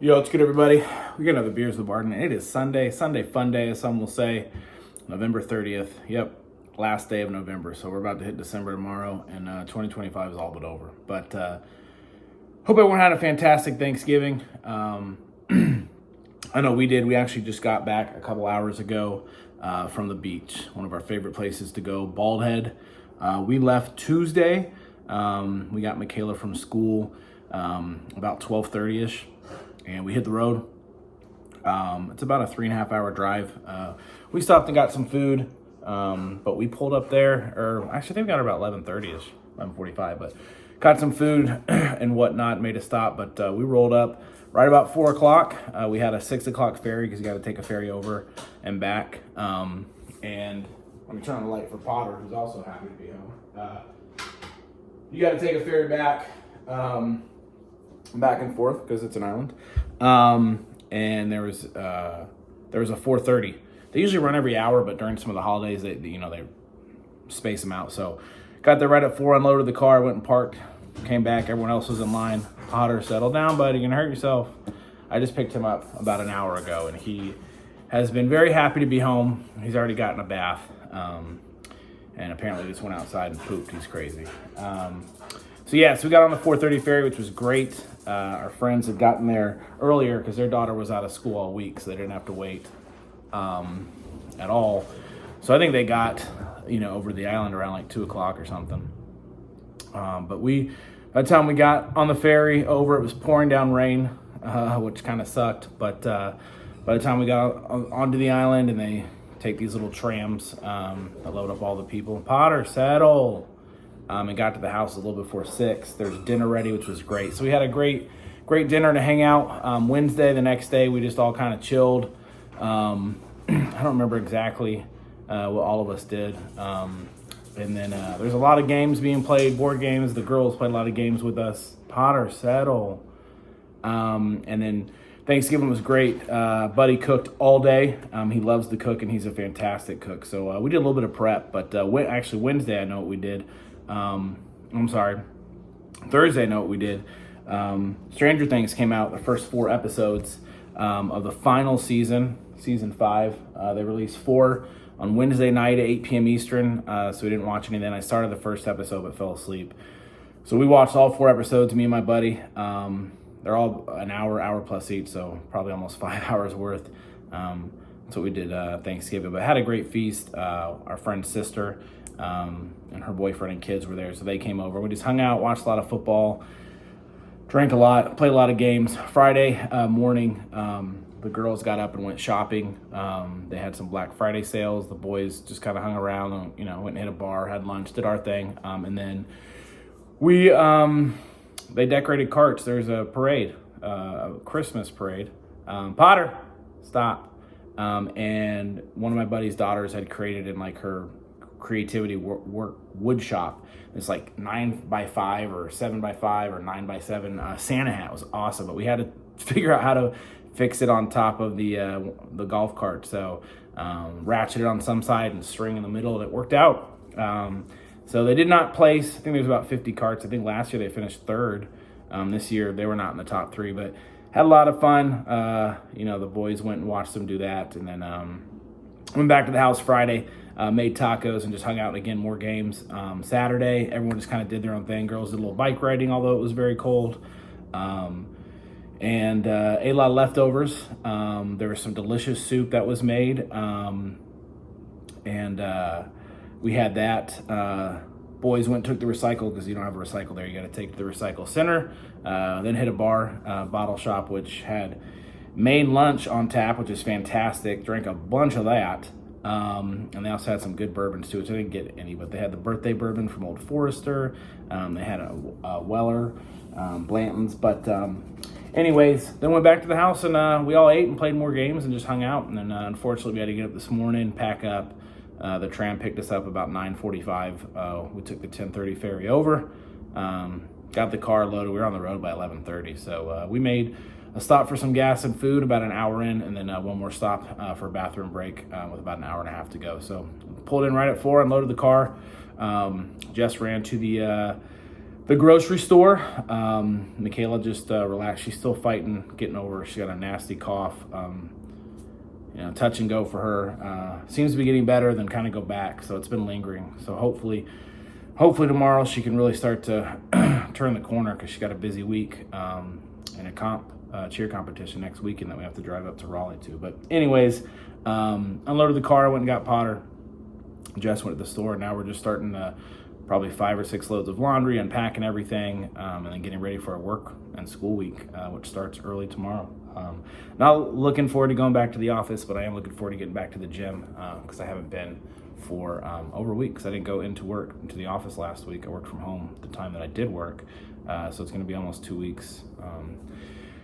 Yo, it's good, everybody. We got another Beers with Barton. It is Sunday fun day, as some will say. November 30th. Yep, last day of November. So we're about to hit December tomorrow, and 2025 is all but over. But hope everyone had a fantastic Thanksgiving. I know we did. We actually just got back a couple hours ago from the beach, one of our favorite places to go, Bald Head. We left Tuesday. We got Michaela from school about 12:30ish. And we hit the road. It's about a 3.5 hour drive. We stopped and got some food, but we pulled up there, or actually I think we got about 11:30ish, 11:45, but got some food and whatnot, made a stop, but we rolled up right about 4 o'clock. We had a 6 o'clock ferry because you got to take a ferry over and back. And I'm trying to light for Potter, who's also happy to be home. You got to take a ferry back and forth because it's an island. And there was a 4:30. They usually run every hour, but during some of the holidays, they space them out. So got there right at 4, unloaded the car, went and parked, came back. Everyone else was in line. Potter, settle down, buddy. You're gonna hurt yourself. I just picked him up about an hour ago, and he has been very happy to be home. He's already gotten a bath, and apparently just went outside and pooped. He's crazy. So we got on the 4:30 ferry, which was great. Our friends had gotten there earlier because their daughter was out of school all week, so they didn't have to wait at all. So I think they got, over the island around like 2 o'clock or something. But by the time we got on the ferry over, it was pouring down rain, which kind of sucked. But by the time we got onto the island, and they take these little trams that load up all the people. Potter, settle. And got to the house a little before 6. There's dinner ready, which was great. So we had a great dinner to hang out. Wednesday, the next day, we just all kind of chilled. I don't remember exactly what all of us did. And then there's a lot of games being played, board games. The girls played a lot of games with us. Potter, settle. And then Thanksgiving was great. Buddy cooked all day. He loves to cook, and he's a fantastic cook. So we did a little bit of prep. But actually, Wednesday, I know what we did. Thursday, I know what we did. Stranger Things came out, the first 4 episodes of the final season 5. They released 4 on Wednesday night at 8 p.m. Eastern, so we didn't watch any then. I started the first episode but fell asleep. So we watched all 4 episodes, me and my buddy. They're all an hour plus each, so probably almost 5 hours worth. That's what we did Thanksgiving, but had a great feast. Our friend's sister and her boyfriend and kids were there, so they came over. We just hung out, watched a lot of football, drank a lot, played a lot of games. Friday morning, the girls got up and went shopping. They had some Black Friday sales. The boys just kind of hung around and, went and hit a bar, had lunch, did our thing. And then they decorated carts. There's a parade, a Christmas parade. Potter, stop. And one of my buddy's daughters had created in like her creativity work wood shop. It's like 9x5 or 7x5 or 9x7 Santa hat. It was awesome, but we had to figure out how to fix it on top of the golf cart. So ratchet it on some side and string in the middle, and it worked out. So they did not place. I think there's about 50 carts. I think last year they finished 3rd. This year they were not in the top 3, but had a lot of fun. The boys went and watched them do that, and then went back to the house Friday. Made tacos and just hung out, and again, more games. Saturday, everyone just kind of did their own thing. Girls did a little bike riding, although it was very cold. And ate a lot of leftovers. There was some delicious soup that was made. And we had that. Boys went and took the recycle, because you don't have a recycle there. You got to take it to the recycle center. Then hit a bar, bottle shop, which had main lunch on tap, which is fantastic. Drank a bunch of that. And they also had some good bourbons too, which I didn't get any, but they had the birthday bourbon from Old Forester. They had a Weller, Blanton's. But anyways, then went back to the house, and we all ate and played more games and just hung out. And then unfortunately we had to get up this morning, pack up. The tram picked us up about 9:45. We took the 10:30 ferry over, got the car loaded. We were on the road by 11:30. So we made a stop for some gas and food about an hour in, and then one more stop for a bathroom break with about an hour and a half to go. So pulled in right at 4, unloaded the car. Jess ran to the the grocery store. Michaela just relaxed. She's still fighting, getting over. She got a nasty cough. Touch and go for her. Seems to be getting better, then kind of go back. So it's been lingering. So hopefully tomorrow she can really start to turn the corner, because she got a busy week and a cheer competition next weekend that we have to drive up to Raleigh to. But anyways, unloaded the car, went and got Potter. Jess went to the store. Now we're just starting to probably 5 or 6 loads of laundry, unpacking everything, and then getting ready for our work and school week, which starts early tomorrow. Not looking forward to going back to the office, but I am looking forward to getting back to the gym, because I haven't been for over a week, because I didn't go into the office last week. I worked from home the time that I did work, so it's going to be almost 2 weeks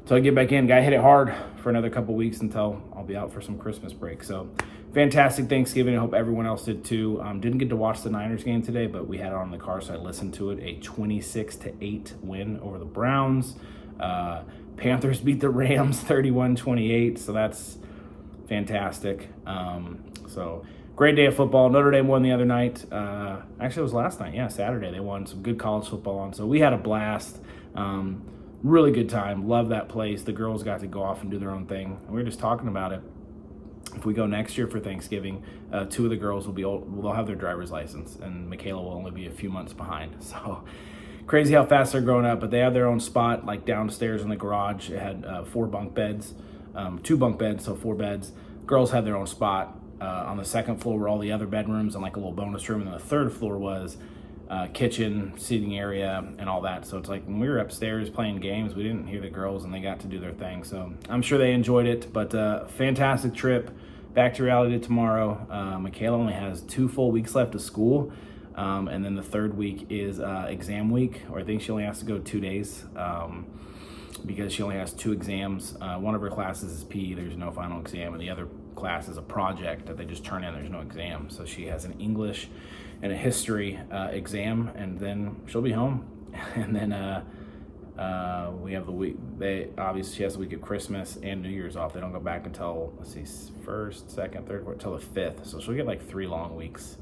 until I get back in. Gotta hit it hard for another couple weeks until I'll be out for some Christmas break. So fantastic Thanksgiving. I hope everyone else did too. Didn't get to watch the Niners game today, but we had it on the car, so I listened to it. A 26-8 win over the Browns. Panthers beat the Rams 31-28, so that's fantastic. So great day of football. Notre Dame won the other night. Actually, it was last night. Yeah, Saturday. They won. Some good college football on. So we had a blast. Really good time. Love that place. The girls got to go off and do their own thing. And we were just talking about it. If we go next year for Thanksgiving, 2 of the girls will be old. They'll have their driver's license, and Michaela will only be a few months behind. So crazy how fast they're growing up. But they have their own spot, like downstairs in the garage. It had 4 bunk beds, 2 bunk beds, so 4 beds. Girls had their own spot on the second floor, were all the other bedrooms and like a little bonus room, and then the third floor was kitchen, seating area, and all that. So it's like when we were upstairs playing games, we didn't hear the girls, and they got to do their thing. So I'm sure they enjoyed it. But fantastic trip. Back to reality tomorrow. Michaela only has 2 full weeks left of school, and then the third week is exam week, or I think she only has to go 2 days because she only has 2 exams. One of her classes is PE. There's no final exam, and the other class is a project that they just turn in. There's no exam. So she has an English and a history exam, and then she'll be home. And then we have the week. She has the week of Christmas and New Year's off. They don't go back until, let's see, 1st, 2nd, 3rd, 4th, till the 5th. So she'll get like 3 long weeks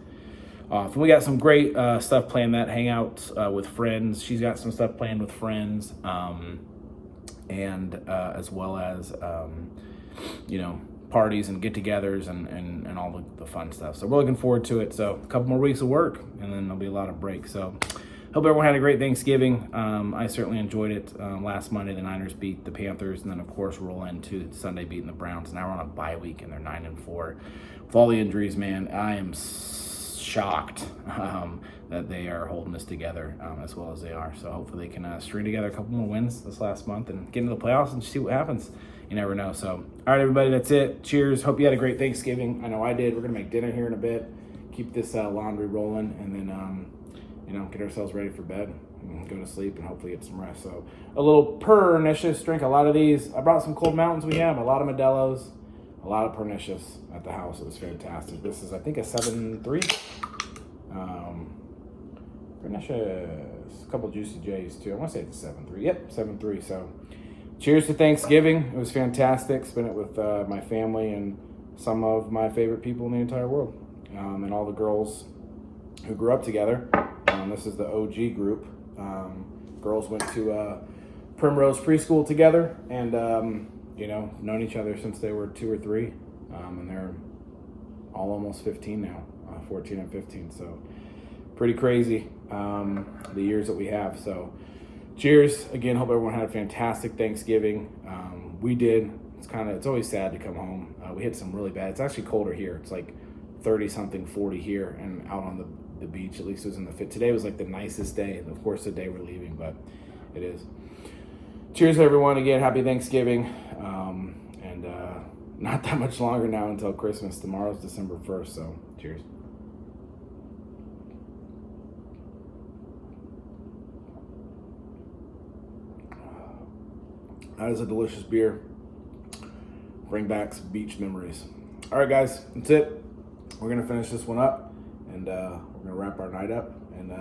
off. And we got some great stuff planned. That hangouts with friends. She's got some stuff planned with friends, and as well as parties and get-togethers and all the fun stuff. So we're looking forward to it. So a couple more weeks of work, and then there'll be a lot of breaks. So hope everyone had a great Thanksgiving. I certainly enjoyed it. Last Monday, the Niners beat the Panthers, and then, of course, roll into Sunday beating the Browns. Now we're on a bye week, and they're 9-4. With all the injuries, man, I am shocked that they are holding this together as well as they are. So hopefully they can string together a couple more wins this last month and get into the playoffs and see what happens. You never know. So, all right, everybody, that's it. Cheers. Hope you had a great Thanksgiving. I know I did. We're going to make dinner here in a bit, keep this laundry rolling, and then, get ourselves ready for bed and go to sleep and hopefully get some rest. So a little Pernicious, drink a lot of these. I brought some Cold Mountains. We have a lot of Modelo's, a lot of Pernicious at the house. It was fantastic. This is, I think, a 7.3. Pernicious, a couple Juicy J's too. I want to say it's a 7.3. Yep, 7.3. So cheers to Thanksgiving. It was fantastic. Spent it with my family and some of my favorite people in the entire world, and all the girls who grew up together. This is the OG group. Girls went to Primrose Preschool together, and known each other since they were 2 or 3, and they're all almost 15 now, 14 and 15. So pretty crazy the years that we have. So cheers again. Hope everyone had a fantastic Thanksgiving. We did. It's always sad to come home. We hit some really bad. It's actually colder here. It's like 30 something, 40 here, and out on the beach. At least it was in the fit. Today was like the nicest day. Of course, the day we're leaving, but it is. Cheers, everyone. Again, happy Thanksgiving. And not that much longer now until Christmas. Tomorrow's December 1st. So cheers. That is a delicious beer. Bring back some beach memories. All right, guys, that's it. We're going to finish this one up, and we're going to wrap our night up. And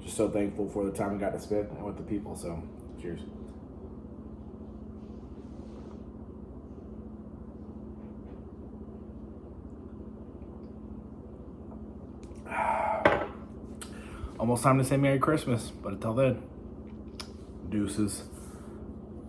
just so thankful for the time we got to spend with the people. So, cheers. almost time to say Merry Christmas. But until then, deuces.